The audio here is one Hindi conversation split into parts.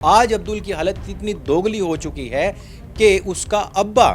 आज अब्दुल की हालत इतनी दोगली हो चुकी है कि उसका अब्बा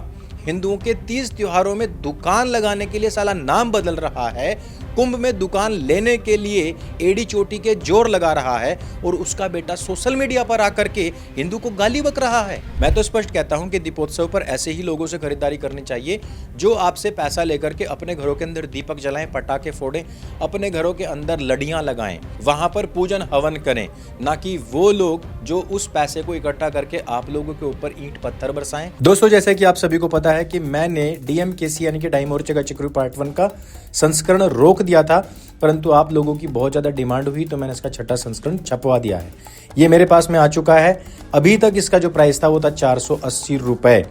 हिंदुओं के 30 त्योहारों में दुकान लगाने के लिए साला नाम बदल रहा है, कुंभ में दुकान लेने के लिए एड़ी चोटी के जोर लगा रहा है और उसका बेटा सोशल मीडिया पर आकर के हिंदू को गाली बक रहा है। मैं तो स्पष्ट कहता हूं कि दीपोत्सव पर ऐसे ही लोगों से खरीदारी करनी चाहिए जो आपसे पैसा लेकर के अपने घरों के अंदर दीपक जलाएं, पटाखे फोड़ें, अपने घरों के अंदर लड़ियां लगाएं, वहां पर पूजन हवन करें, ना कि वो लोग जो उस पैसे को इकट्ठा करके आप लोगों के ऊपर ईंट पत्थर बरसाएं। दोस्तों, जैसे कि आप सभी को पता है कि मैंने डीएमकेसी यानी कि ढाई मोर्चे का चिक्रू पार्ट 1 का संस्करण रोक दिया था, परंतु आप लोगों की बहुत ज्यादा डिमांड हुई तो मैंने इसका छठा संस्करण छपवा दिया है। ये मेरे पास में आ चुका है। अभी तक इसका जो प्राइस था वो था 480 रुपए,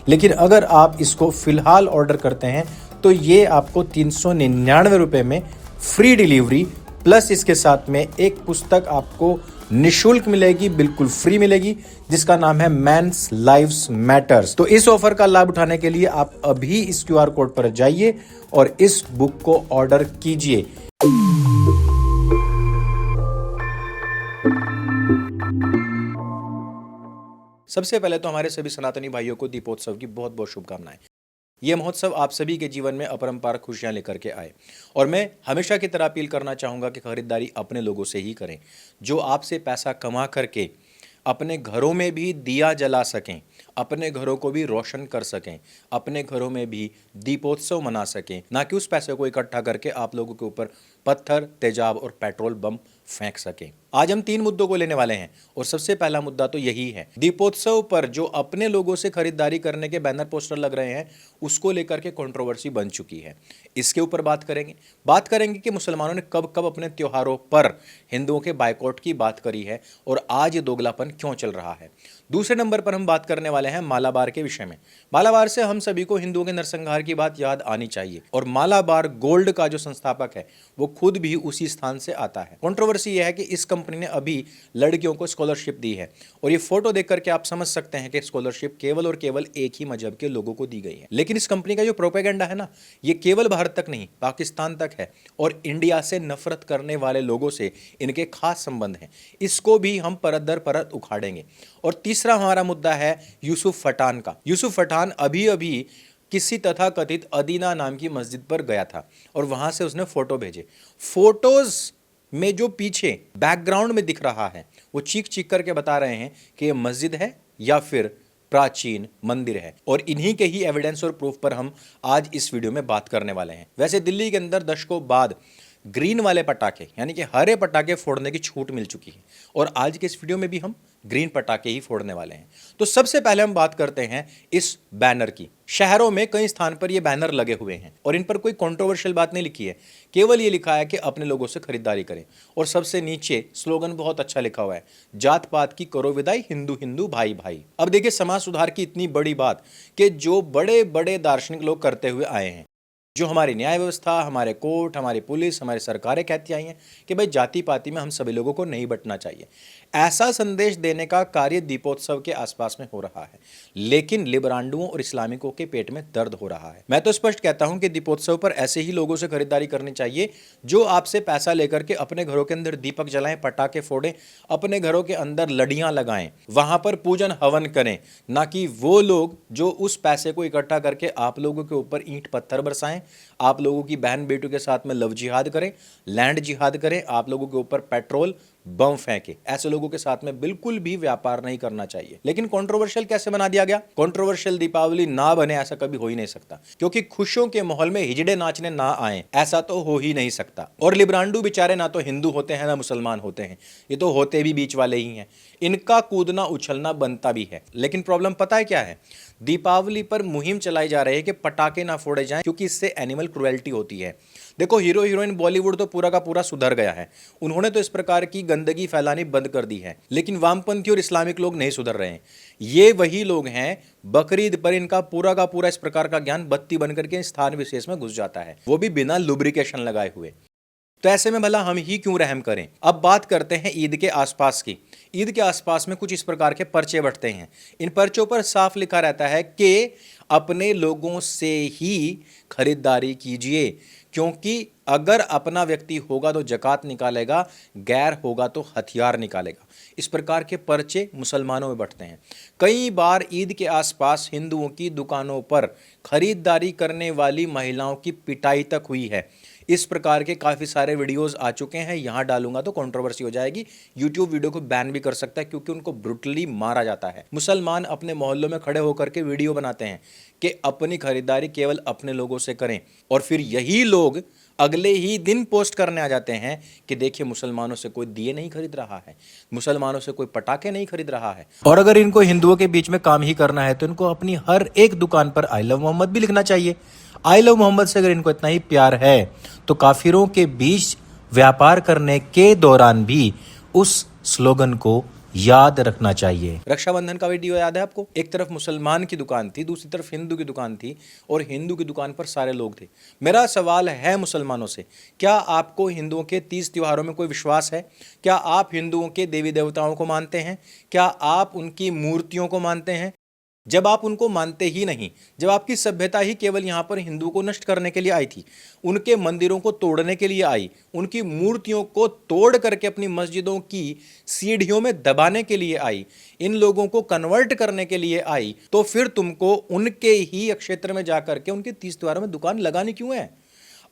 लेकिन अगर आप इसको फिलहाल ऑर्डर करते हैं तो ये आपको 399 रुपए में फ्री डिलीवरी प्लस इसके साथ में एक पुस्तक आपको निशुल्क मिलेगी, बिल्कुल फ्री मिलेगी, जिसका नाम है मैन्स लाइव्स मैटर्स। तो इस ऑफर का लाभ उठाने के लिए आप अभी इस क्यूआर कोड पर जाइए और इस बुक को ऑर्डर कीजिए। सबसे पहले तो हमारे सभी सनातनी भाइयों को दीपोत्सव की बहुत बहुत शुभकामनाएं। यह महोत्सव आप सभी के जीवन में अपरंपार खुशियां लेकर के आए और मैं हमेशा की तरह अपील करना चाहूंगा कि खरीदारी अपने लोगों से ही करें जो आपसे पैसा कमा करके अपने घरों में भी दिया जला सकें, अपने घरों को भी रोशन कर सकें, अपने घरों में भी दीपोत्सव मना सकें, ना कि उस पैसे को इकट्ठा करके आप लोगों के ऊपर पत्थर, तेजाब और पेट्रोल बम फेंक सकें। आज हम 3 मुद्दों को लेने वाले हैं और सबसे पहला मुद्दा तो यही है, दीपोत्सव पर जो अपने लोगों से खरीदारी करने के बैनर पोस्टर लग रहे हैं उसको लेकर के कंट्रोवर्सी बन चुकी है। इसके ऊपर बात करेंगे कि मुसलमानों ने कब कब अपने त्योहारों पर हिंदुओं के बायकॉट की बात करी है और आज ये दोगलापन क्यों चल रहा है। दूसरे नंबर पर हम बात करने वाले हैं मालाबार के विषय में। मालाबार से हम सभी को हिंदुओं के नरसंहार की बात याद आनी चाहिए और मालाबार गोल्ड का जो संस्थापक है वो खुद भी उसी स्थान से आता है। कंट्रोवर्सी यह है कि इस कंपनी ने अभी लड़कियों को स्कॉलरशिप दी है और ये फोटो देख करके आप समझ सकते हैं कि स्कॉलरशिप केवल और केवल एक ही मजहब के लोगों को दी गई है। लेकिन इस कंपनी का जो प्रोपेगेंडा है ना, ये केवल भारत तक नहीं पाकिस्तान तक है और इंडिया से नफरत करने वाले लोगों से इनके खास संबंध हैं। इसको भी हम परत दर परत उखाड़ेंगे। और तीसरा हमारा मुद्दा है यूसुफ पठान का। यूसुफ पठान अभी किसी तथा कथित अदीना नाम की मस्जिद पर गया था और वहां से उसने फोटो भेजे। फोटोज में जो पीछे बैकग्राउंड में दिख रहा है वो चीख चीख करके बता रहे हैं कि ये मस्जिद है या फिर प्राचीन मंदिर है और इन्हीं के ही एविडेंस और प्रूफ पर हम आज इस वीडियो में बात करने वाले हैं। वैसे दिल्ली के अंदर दशकों बाद ग्रीन वाले पटाखे यानी कि हरे पटाखे फोड़ने की छूट मिल चुकी है और आज के इस वीडियो में भी हम ग्रीन पटाखे ही फोड़ने वाले हैं। तो सबसे पहले हम बात करते हैं इस बैनर की। शहरों में कई स्थान पर ये बैनर लगे हुए हैं और इन पर कोई कंट्रोवर्शियल बात नहीं लिखी है, केवल ये लिखा है कि अपने लोगों से खरीदारी करें और सबसे नीचे स्लोगन बहुत अच्छा लिखा हुआ है, जात पात की करो विदाई, हिंदू हिंदू भाई भाई। अब देखिए, समाज सुधार की इतनी बड़ी बात कि जो बड़े बड़े दार्शनिक लोग करते हुए आए हैं, जो हमारी न्याय व्यवस्था, हमारे कोर्ट, हमारी पुलिस, हमारी सरकारें कहती आई हैं कि भाई जाति पाति में हम सभी लोगों को नहीं बंटना चाहिए। ऐसा संदेश देने का कार्य दीपोत्सव के आसपास में हो रहा है, लेकिन लिबरांडुओं और इस्लामिकों के पेट में दर्द हो रहा है। मैं तो स्पष्ट कहता हूं कि दीपोत्सव पर ऐसे ही लोगों से खरीदारी करनी चाहिए जो आपसे पैसा लेकर के अपने घरों के अंदर दीपक जलाएं, पटाखे फोड़ें, अपने घरों के अंदर लड़ियां लगाएं, वहां पर पूजन हवन करें, ना कि वो लोग जो उस पैसे को इकट्ठा करके आप लोगों के ऊपर ईंट पत्थर बरसाएं, आप लोगों की बहन बेटियों के साथ में लव जिहाद करें, लैंड जिहाद करें, आप लोगों के ऊपर पेट्रोल बम फेंके। ऐसे लोगों के साथ में बिल्कुल भी व्यापार नहीं करना चाहिए। लेकिन कंट्रोवर्शियल कैसे बना दिया गया? कंट्रोवर्शियल दीपावली ना बने ऐसा कभी हो ही नहीं सकता, क्योंकि खुशियों के माहौल में हिजड़े नाचने ना आए ऐसा तो हो ही नहीं सकता। और लिब्रांडू बेचारे ना तो हिंदू होते हैं ना मुसलमान होते हैं, ये तो होते भी बीच वाले ही हैं। इनका कूदना उछलना बनता भी है। लेकिन प्रॉब्लम पता है क्या है? दीपावली पर मुहिम चलाई जा रही है कि पटाखे ना फोड़े जाएं क्योंकि इससे एनिमल क्रुएल्टी होती है। देखो, हीरो हीरोइन बॉलीवुड तो पूरा का पूरा सुधर गया है, उन्होंने तो इस प्रकार की गंदगी फैलानी बंद कर दी है, लेकिन वामपंथी और इस्लामिक लोग नहीं सुधर रहे हैं। ये वही लोग हैं, बकरीद पर इनका पूरा का पूरा इस प्रकार का ज्ञान बत्ती बनकर के स्थान विशेष में घुस जाता है, वो भी बिना लुब्रिकेशन लगाए हुए। तो ऐसे में भला हम ही क्यों रहम करें। अब बात करते हैं ईद के आसपास की। ईद के आसपास में कुछ इस प्रकार के पर्चे बंटते हैं। इन पर्चों पर साफ लिखा रहता है कि अपने लोगों से ही खरीदारी कीजिए, क्योंकि अगर अपना व्यक्ति होगा तो ज़कात निकालेगा, गैर होगा तो हथियार निकालेगा। इस प्रकार के पर्चे मुसलमानों में बंटते हैं। कई बार ईद के आसपास हिंदुओं की दुकानों पर खरीदारी करने वाली महिलाओं की पिटाई तक हुई है। इस प्रकार के काफ़ी सारे वीडियोस आ चुके हैं, यहाँ डालूंगा तो कंट्रोवर्सी हो जाएगी, यूट्यूब वीडियो को बैन भी कर सकता है क्योंकि उनको ब्रुटली मारा जाता है। मुसलमान अपने मोहल्लों में खड़े होकर के वीडियो बनाते हैं कि अपनी खरीदारी केवल अपने लोगों से करें, और फिर यही लोग अगले ही दिन पोस्ट करने आ जाते हैं कि देखिए मुसलमानों से कोई दिए नहीं खरीद रहा है, मुसलमानों से कोई पटाखे नहीं खरीद रहा है। और अगर इनको हिंदुओं के बीच में काम ही करना है तो इनको अपनी हर एक दुकान पर आई लव मोहम्मद भी लिखना चाहिए। आई लव मोहम्मद से अगर इनको इतना ही प्यार है तो काफिरों के बीच व्यापार करने के दौरान भी उस स्लोगन को याद रखना चाहिए। रक्षाबंधन का वीडियो याद है आपको? एक तरफ मुसलमान की दुकान थी, दूसरी तरफ हिंदू की दुकान थी, और हिंदू की दुकान पर सारे लोग थे। मेरा सवाल है मुसलमानों से, क्या आपको हिंदुओं के 30 त्योहारों में कोई विश्वास है? क्या आप हिंदुओं के देवी देवताओं को मानते हैं? क्या आप उनकी मूर्तियों को मानते हैं? जब आप उनको मानते ही नहीं, जब आपकी सभ्यता ही केवल यहाँ पर हिंदुओं को नष्ट करने के लिए आई थी, उनके मंदिरों को तोड़ने के लिए आई, उनकी मूर्तियों को तोड़ करके अपनी मस्जिदों की सीढ़ियों में दबाने के लिए आई, इन लोगों को कन्वर्ट करने के लिए आई, तो फिर तुमको उनके ही क्षेत्र में जाकर के उनके 30 त्योहारों में दुकान लगानी क्यों है?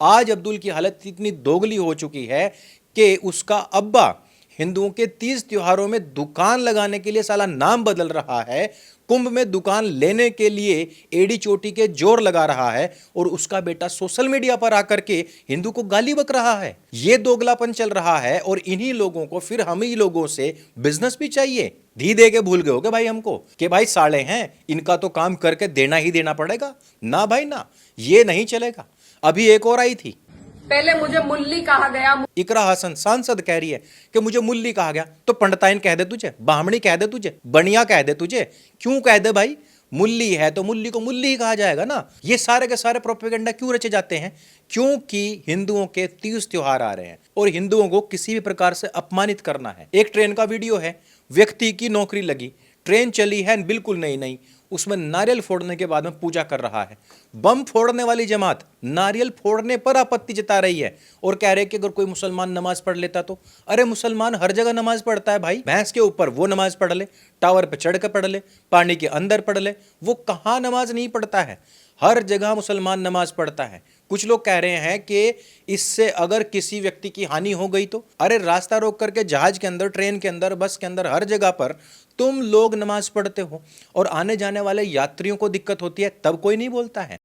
आज अब्दुल की हालत इतनी दोगली हो चुकी है कि उसका अब्बा हिंदुओं के 30 त्योहारों में दुकान लगाने के लिए साला नाम बदल रहा है, कुंभ में दुकान लेने के लिए एड़ी चोटी के जोर लगा रहा है, और उसका बेटा सोशल मीडिया पर आकर के हिंदू को गाली बक रहा है। ये दोगलापन चल रहा है, और इन्हीं लोगों को फिर हम ही लोगों से बिजनेस भी चाहिए। धी दे के भूल गए हो क्या भाई हमको कि भाई साले हैं, इनका तो काम करके देना ही देना पड़ेगा? ना भाई ना, ये नहीं चलेगा। अभी एक और आई थी, पहले मुझे मुल्ली कहा गया। इकरा हसन सांसद कह रही है कि मुझे मुल्ली कहा गया, तो पंडिताइन कह दे तुझे, बाहमणी कह दे तुझे, बनिया कह दे तुझे, क्यों कह दे भाई? मुल्ली है तो मुल्ली को मुल्ली ही कहा जाएगा ना। ये सारे के सारे प्रोपेगेंडा क्यों रचे जाते हैं? क्योंकि हिंदुओं के 30 त्योहार आ रहे हैं और हिंदुओं को किसी भी प्रकार से अपमानित करना है। एक ट्रेन का वीडियो है, व्यक्ति की नौकरी लगी, ट्रेन चली है बिल्कुल नई नई, उसमें नारियल फोड़ने के बाद में पूजा कर रहा है। बम फोड़ने वाली जमात नारियल फोड़ने पर आपत्ति जता रही है और कह रहे कि अगर कोई मुसलमान नमाज पढ़ लेता तो। अरे मुसलमान हर जगह नमाज पढ़ता है भाई, भैंस के ऊपर वो नमाज पढ़ ले, टावर पे चढ़ कर पढ़ ले, पानी के अंदर पढ़ ले, वो कहाँ नमाज नहीं पढ़ता है? हर जगह मुसलमान नमाज पढ़ता है। कुछ लोग कह रहे हैं कि इससे अगर किसी व्यक्ति की हानि हो गई तो, अरे रास्ता रोक करके जहाज के अंदर, ट्रेन के अंदर, बस के अंदर, हर जगह पर तुम लोग नमाज पढ़ते हो और आने जाने वाले यात्रियों को दिक्कत होती है, तब कोई नहीं बोलता है।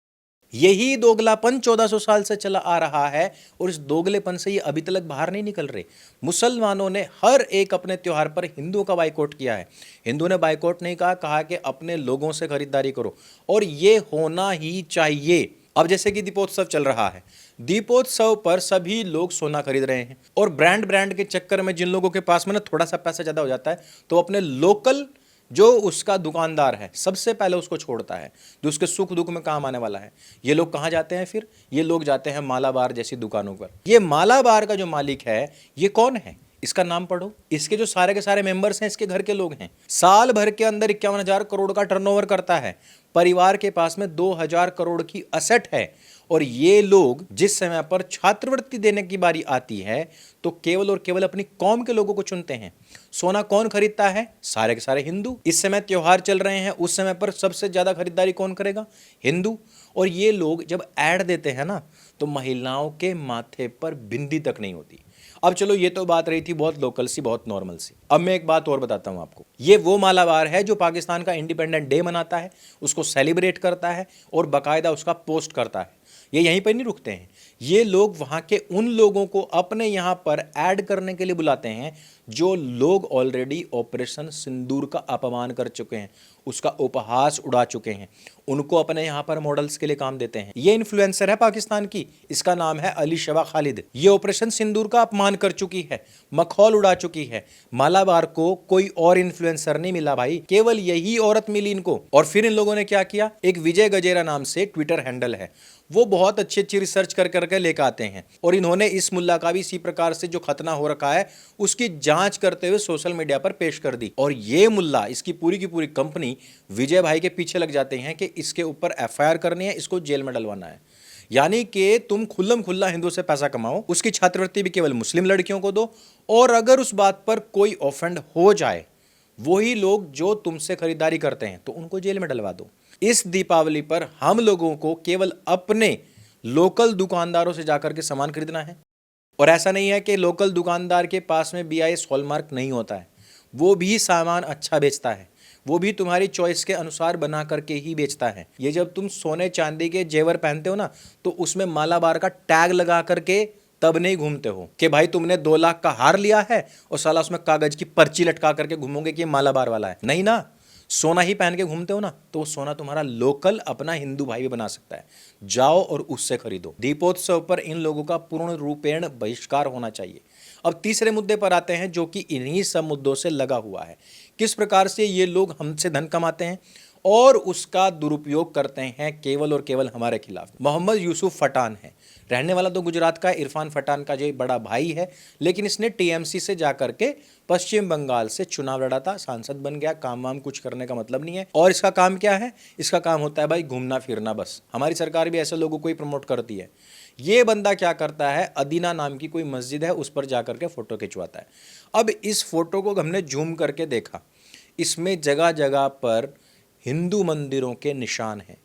यही दोगलापन 1400 साल से चला आ रहा है और इस दोगलेपन से ये अभी तक बाहर नहीं निकल रहे। मुसलमानों ने हर एक अपने त्योहार पर हिंदुओं का बाइकआउट किया है। हिंदुओं ने बाइकआउट नहीं कहा, कहा कि अपने लोगों से खरीदारी करो, और ये होना ही चाहिए। अब जैसे कि दीपोत्सव चल रहा है, दीपोत्सव पर सभी लोग सोना खरीद रहे हैं और ब्रांड के चक्कर में जिन लोगों के पास में ना थोड़ा सा पैसा ज़्यादा हो जाता है तो अपने लोकल जो उसका दुकानदार है सबसे पहले उसको छोड़ता है, जो उसके सुख दुख में काम आने वाला है। ये लोग कहाँ जाते हैं फिर? ये लोग जाते हैं मालाबार जैसी दुकानों पर। ये मालाबार का जो मालिक है ये कौन है? इसका नाम पढ़ो। इसके जो सारे के सारे मेंबर्स हैं इसके घर के लोग हैं। साल भर के अंदर 51,000 करोड़ का टर्नओवर करता है। परिवार के पास में 2,000 करोड़ की असेट है। और ये लोग जिस समय पर छात्रवृत्ति देने की बारी आती है तो केवल और केवल अपनी कौम के लोगों को चुनते हैं। सोना कौन खरीदता है? सारे के सारे हिंदू। इस समय त्योहार चल रहे हैं, उस समय पर सबसे ज्यादा खरीदारी कौन करेगा? हिंदू। और ये लोग जब ऐड देते हैं ना तो महिलाओं के माथे पर बिंदी तक नहीं होती। अब चलो ये तो बात रही थी बहुत लोकल सी, बहुत नॉर्मल सी। अब मैं एक बात और बताता हूं आपको। ये वो मालाबार है जो पाकिस्तान का इंडिपेंडेंट डे मनाता है, उसको सेलिब्रेट करता है और बाकायदा उसका पोस्ट करता है। ये यहीं पर नहीं रुकते हैं, ये लोग वहाँ के उन लोगों को अपने यहाँ पर ऐड करने के लिए बुलाते हैं जो लोग ऑलरेडी ऑपरेशन सिंदूर का अपमान कर चुके हैं, उसका उपहास उड़ा चुके हैं, उनको अपने यहाँ पर मॉडल्स के लिए काम देते हैं। ये इन्फ्लुएंसर है पाकिस्तान की, इसका नाम है अली शबा खालिद। ये ऑपरेशन सिंदूर का अपमान कर चुकी है, मखौल उड़ा चुकी है। मालाबार को कोई और इन्फ्लुएंसर नहीं मिला भाई, केवल यही औरत मिली इनको। और फिर इन लोगों ने क्या किया, एक विजय गजेरा नाम से ट्विटर हैंडल है, वो बहुत अच्छी अच्छी रिसर्च कर करके लेकर आते हैं और इन्होंने इस मुल्ला का भी इसी प्रकार से जो खतना हो रखा है उसकी जांच करते हुए सोशल मीडिया पर पेश कर दी। और ये मुल्ला, इसकी पूरी की पूरी कंपनी विजय भाई के पीछे लग जाते हैं कि इसके ऊपर एफआईआर करनी है, इसको जेल में डलवाना है। यानी कि तुम खुल्लम खुल्ला हिंदू से पैसा कमाओ, उसकी छात्रवृत्ति भी केवल मुस्लिम लड़कियों को दो, और अगर उस बात पर कोई ऑफेंड हो जाए, वही लोग जो तुमसे खरीदारी करते हैं तो उनको जेल में डलवा दो। इस दीपावली पर हम लोगों को केवल अपने लोकल दुकानदारों से जाकर के सामान खरीदना है। और ऐसा नहीं है कि लोकल दुकानदार के पास में BIS हॉलमार्क नहीं होता है, वो भी सामान अच्छा बेचता है, वो भी तुम्हारी चॉइस के अनुसार बना करके ही बेचता है। ये जब तुम सोने चांदी के जेवर पहनते हो ना, तो उसमें मालाबार का टैग लगा करके तब नहीं घूमते हो कि भाई तुमने 2 लाख का हार लिया है और साला उसमें कागज की पर्ची लटका करके घूमोगे कि ये मालाबार वाला है। नहीं ना, सोना ही पहन के घूमते हो ना, तो वो सोना तुम्हारा लोकल अपना हिंदू भाई भी बना सकता है। जाओ और उससे खरीदो। दीपोत्सव पर इन लोगों का पूर्ण रूपेण बहिष्कार होना चाहिए। अब तीसरे मुद्दे पर आते हैं, जो कि इन्हीं सब मुद्दों से लगा हुआ है। किस प्रकार से ये लोग हमसे धन कमाते हैं और उसका दुरुपयोग करते हैं केवल और केवल हमारे खिलाफ। मोहम्मद यूसुफ पठान है, रहने वाला तो गुजरात का, इरफान पठान का जो बड़ा भाई है, लेकिन इसने TMC से जाकर के पश्चिम बंगाल से चुनाव लड़ा था, सांसद बन गया। काम वाम कुछ करने का मतलब नहीं है। और इसका काम क्या है? इसका काम होता है भाई घूमना फिरना बस। हमारी सरकार भी ऐसे लोगों को ही प्रमोट करती है। ये बंदा क्या करता है, अदीना नाम की कोई मस्जिद है, उस पर जाकर के फोटो खिंचवाता है। अब इस फोटो को हमने जूम करके देखा, इसमें जगह जगह पर हिंदू मंदिरों के निशान हैं,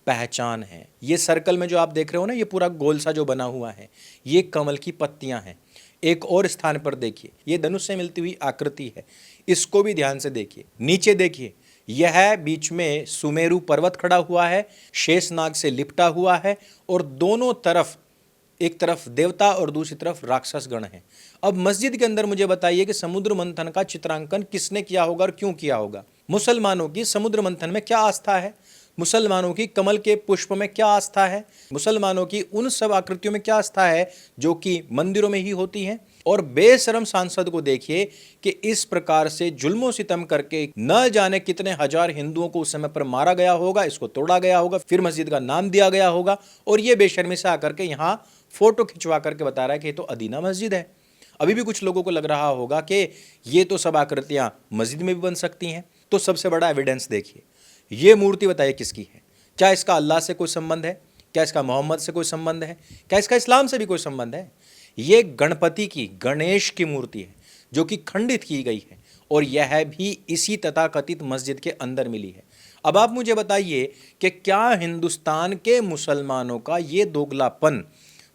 पहचान है। ये सर्कल में जो आप देख रहे हो ना, ये पूरा गोल सा जो बना हुआ है, ये कमल की पत्तियां हैं। एक और स्थान पर देखिए, ये धनुष से मिलती हुई आकृति है, इसको भी ध्यान से देखिए। नीचे देखिए, यह बीच में सुमेरु पर्वत खड़ा हुआ है, शेषनाग से लिपटा हुआ है, और दोनों तरफ, एक तरफ देवता और दूसरी तरफ राक्षस गण है। अब मस्जिद के अंदर मुझे बताइए कि समुद्र मंथन का चित्रांकन किसने किया होगा और क्यों किया होगा? मुसलमानों की समुद्र मंथन में क्या आस्था है? मुसलमानों की कमल के पुष्प में क्या आस्था है? मुसलमानों की उन सब आकृतियों में क्या आस्था है जो कि मंदिरों में ही होती हैं? और बेशरम सांसद को देखिए कि इस प्रकार से जुल्मों सितम करके न जाने कितने हजार हिंदुओं को उस समय पर मारा गया होगा, इसको तोड़ा गया होगा, फिर मस्जिद का नाम दिया गया होगा, और ये बेशर्मी से आकर के यहाँ फोटो खिंचवा करके बता रहा है कि ये तो अदीना मस्जिद है। अभी भी कुछ लोगों को लग रहा होगा कि ये तो सब आकृतियां मस्जिद में भी बन सकती हैं। तो सबसे बड़ा एविडेंस देखिए, ये मूर्ति बताइए किसकी है? क्या इसका अल्लाह से कोई संबंध है? क्या इसका मोहम्मद से कोई संबंध है? क्या इसका इस्लाम से भी कोई संबंध है? ये गणपति की, गणेश की मूर्ति है जो कि खंडित की गई है, और यह भी इसी तथाकथित मस्जिद के अंदर मिली है। अब आप मुझे बताइए कि क्या हिंदुस्तान के मुसलमानों का ये दोगलापन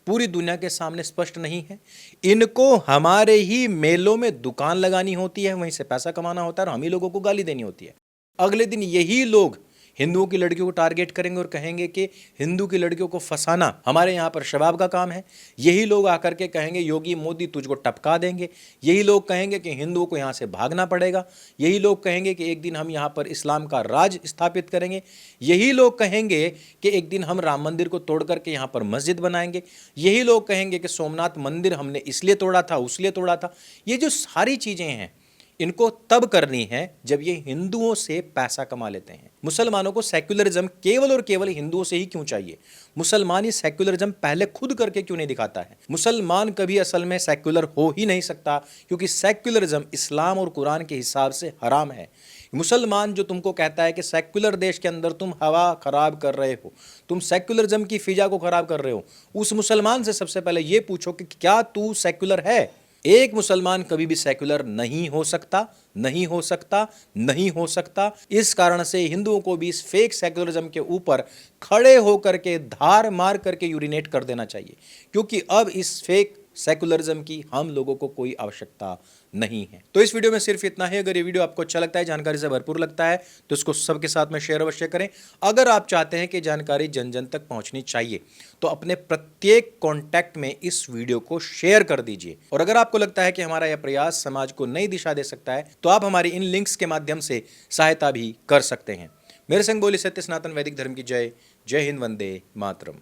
पूरी दुनिया के सामने स्पष्ट नहीं है? इनको हमारे ही मेलों में दुकान लगानी होती है, वहीं से पैसा कमाना होता है और हम ही लोगों को गाली देनी होती है। अगले दिन यही लोग हिंदुओं की लड़कियों को टारगेट करेंगे और कहेंगे कि हिंदू की लड़कियों को फंसाना हमारे यहाँ पर शबाब का काम है। यही लोग आकर के कहेंगे योगी मोदी तुझको टपका देंगे। यही लोग कहेंगे कि हिंदुओं को यहाँ से भागना पड़ेगा। यही लोग कहेंगे कि एक दिन हम यहाँ पर इस्लाम का राज स्थापित करेंगे। यही लोग कहेंगे कि एक दिन हम राम मंदिर को तोड़ करके यहाँ पर मस्जिद बनाएंगे। यही लोग कहेंगे कि सोमनाथ मंदिर हमने इसलिए तोड़ा था, उसलिए तोड़ा था। ये जो सारी चीज़ें हैं, इनको तब करनी है जब ये हिंदुओं से पैसा कमा लेते हैं। मुसलमानों को सेक्युलरिज्म केवल और केवल हिंदुओं से ही क्यों चाहिए? मुसलमान ये सेक्युलरिज्म पहले खुद करके क्यों नहीं दिखाता है? मुसलमान कभी असल में सेक्युलर हो ही नहीं सकता, क्योंकि सेक्युलरिज्म इस्लाम और कुरान के हिसाब से हराम है। मुसलमान जो तुमको कहता है कि सेक्युलर देश के अंदर तुम हवा खराब कर रहे हो, तुम सेक्युलरिज्म की फिजा को खराब कर रहे हो, उस मुसलमान से सबसे पहले ये पूछो कि क्या तू सेक्युलर है? एक मुसलमान कभी भी सेक्युलर नहीं हो सकता, नहीं हो सकता, नहीं हो सकता। इस कारण से हिंदुओं को भी इस फेक सेक्युलरिज्म के ऊपर खड़े होकर के धार मार करके यूरिनेट कर देना चाहिए, क्योंकि अब इस फेक सेक्युलरिज्म की हम लोगों को कोई आवश्यकता नहीं है। तो इस वीडियो में सिर्फ इतना ही। अगर ये वीडियो आपको अच्छा लगता है, जानकारी से भरपूर लगता है, तो इसको सबके साथ में शेयर अवश्य करें। अगर आप चाहते हैं कि जानकारी जन जन तक पहुंचनी चाहिए, तो अपने प्रत्येक कॉन्टैक्ट में इस वीडियो को शेयर कर दीजिए। और अगर आपको लगता है कि हमारा यह प्रयास समाज को नई दिशा दे सकता है, तो आप हमारी इन लिंक्स के माध्यम से सहायता भी कर सकते हैं। मेरे संग बोली सत्य सनातन वैदिक धर्म की जय। जय हिंद, वंदे मातरम।